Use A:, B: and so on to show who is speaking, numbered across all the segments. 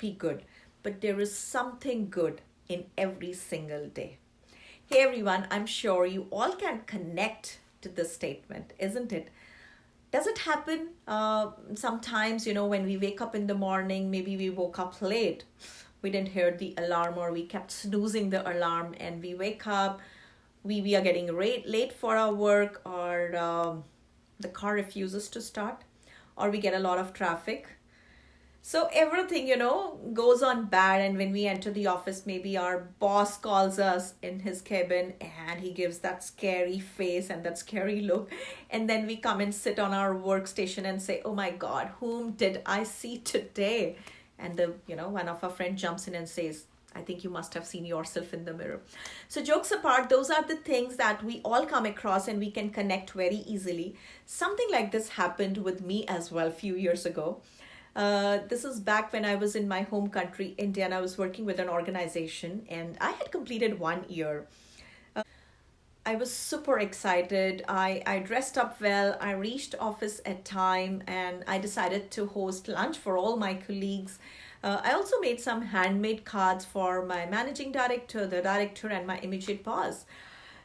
A: be good, but there is something good in every single day. Hey everyone, I'm sure you all can connect to this statement, isn't it? Does it happen sometimes, when we wake up in the morning, maybe we woke up late, we didn't hear the alarm or we kept snoozing the alarm and we wake up, we are getting late for our work, or the car refuses to start, or we get a lot of traffic. So everything, goes on bad. And when we enter the office, maybe our boss calls us in his cabin and he gives that scary face and that scary look. And then we come and sit on our workstation and say, oh my God, whom did I see today? And one of our friends jumps in and says, I think you must have seen yourself in the mirror. So jokes apart, those are the things that we all come across and we can connect very easily. Something like this happened with me as well a few years ago. This is back when I was in my home country, India, and I was working with an organization and I had completed 1 year. I was super excited. I dressed up well. I reached office at time and I decided to host lunch for all my colleagues. I also made some handmade cards for my managing director, the director, and my immediate boss.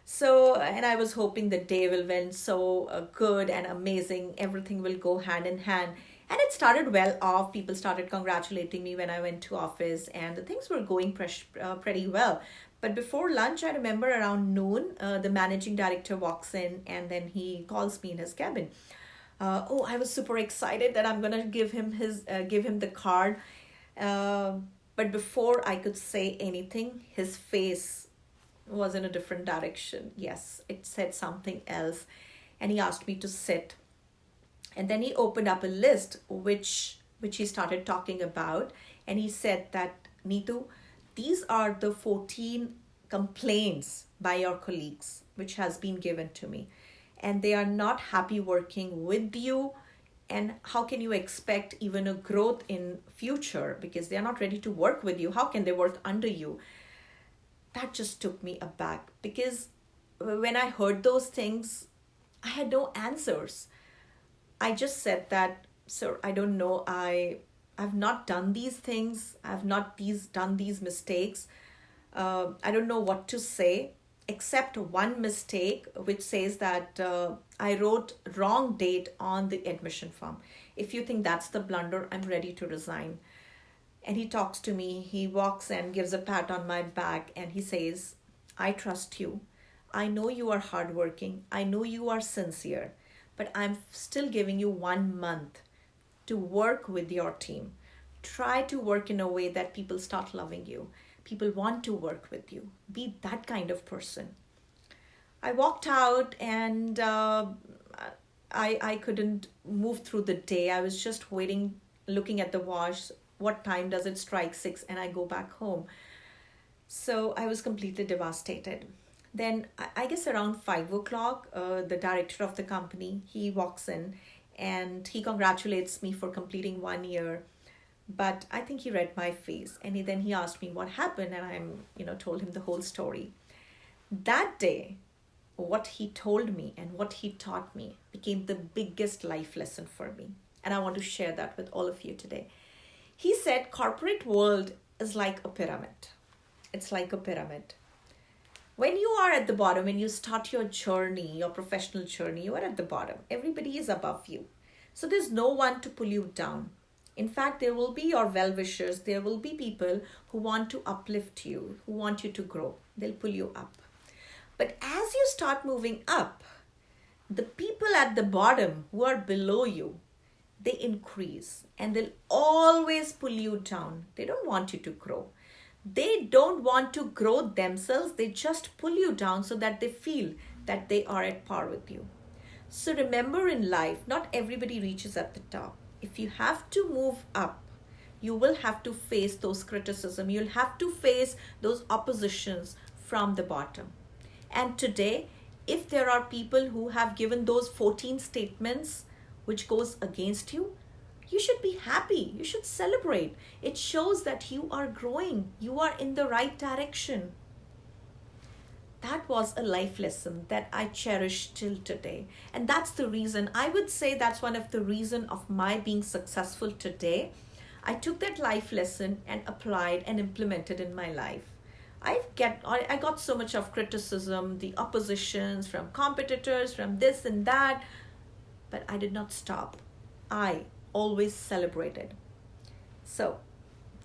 A: So, and I was hoping the day will went so good and amazing. Everything will go hand in hand. And it started well off. People started congratulating me when I went to office and the things were going pretty well. But before lunch, I remember around noon, the managing director walks in and then he calls me in his cabin. I was super excited that I'm gonna give him the card. But before I could say anything, his face was in a different direction. Yes, it said something else. And he asked me to sit. And then he opened up a list which he started talking about. And he said that, Neetu, these are the 14 complaints by your colleagues which has been given to me. And they are not happy working with you. And how can you expect even a growth in future because they are not ready to work with you? How can they work under you? That just took me aback because when I heard those things, I had no answers. I just said that, sir, I don't know. I've not done these things. I've not done these mistakes. I don't know what to say except one mistake which says that I wrote wrong date on the admission form. If you think that's the blunder, I'm ready to resign. And he talks to me. He walks and gives a pat on my back and he says, I trust you. I know you are hardworking. I know you are sincere. But I'm still giving you 1 month to work with your team. Try to work in a way that people start loving you. People want to work with you. Be that kind of person. I walked out and I couldn't move through the day. I was just waiting, looking at the watch. What time does it strike 6? And I go back home. So I was completely devastated. Then I guess around 5 o'clock, the director of the company, he walks in and he congratulates me for completing 1 year. But I think he read my face and then he asked me what happened and I told him the whole story. That day, what he told me and what he taught me became the biggest life lesson for me. And I want to share that with all of you today. He said corporate world is like a pyramid. It's like a pyramid. When you are at the bottom, when you start your journey, your professional journey, you are at the bottom. Everybody is above you. So there's no one to pull you down. In fact, there will be your well-wishers. There will be people who want to uplift you, who want you to grow. They'll pull you up. But as you start moving up, the people at the bottom who are below you, they increase and they'll always pull you down. They don't want you to grow. They don't want to grow themselves. They just pull you down so that they feel that they are at par with you. So remember in life, not everybody reaches at the top. If you have to move up, you will have to face those criticism. You'll have to face those oppositions from the bottom. And today, if there are people who have given those 14 statements which goes against you, you should be happy. You should celebrate. It shows that you are growing. You are in the right direction. That was a life lesson that I cherish till today. And that's the reason, I would say that's one of the reason of my being successful today. I took that life lesson and applied and implemented in my life. I got so much of criticism, the oppositions from competitors, from this and that, but I did not stop. I always celebrated. So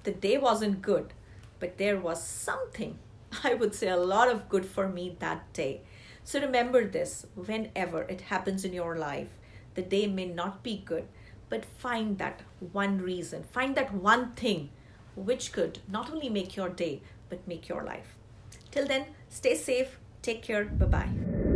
A: the day wasn't good, but there was something, I would say a lot of good for me that day. So remember this whenever it happens in your life. The day may not be good, but find that one reason, find that one thing which could not only make your day, but make your life. Till then, stay safe, take care, bye bye.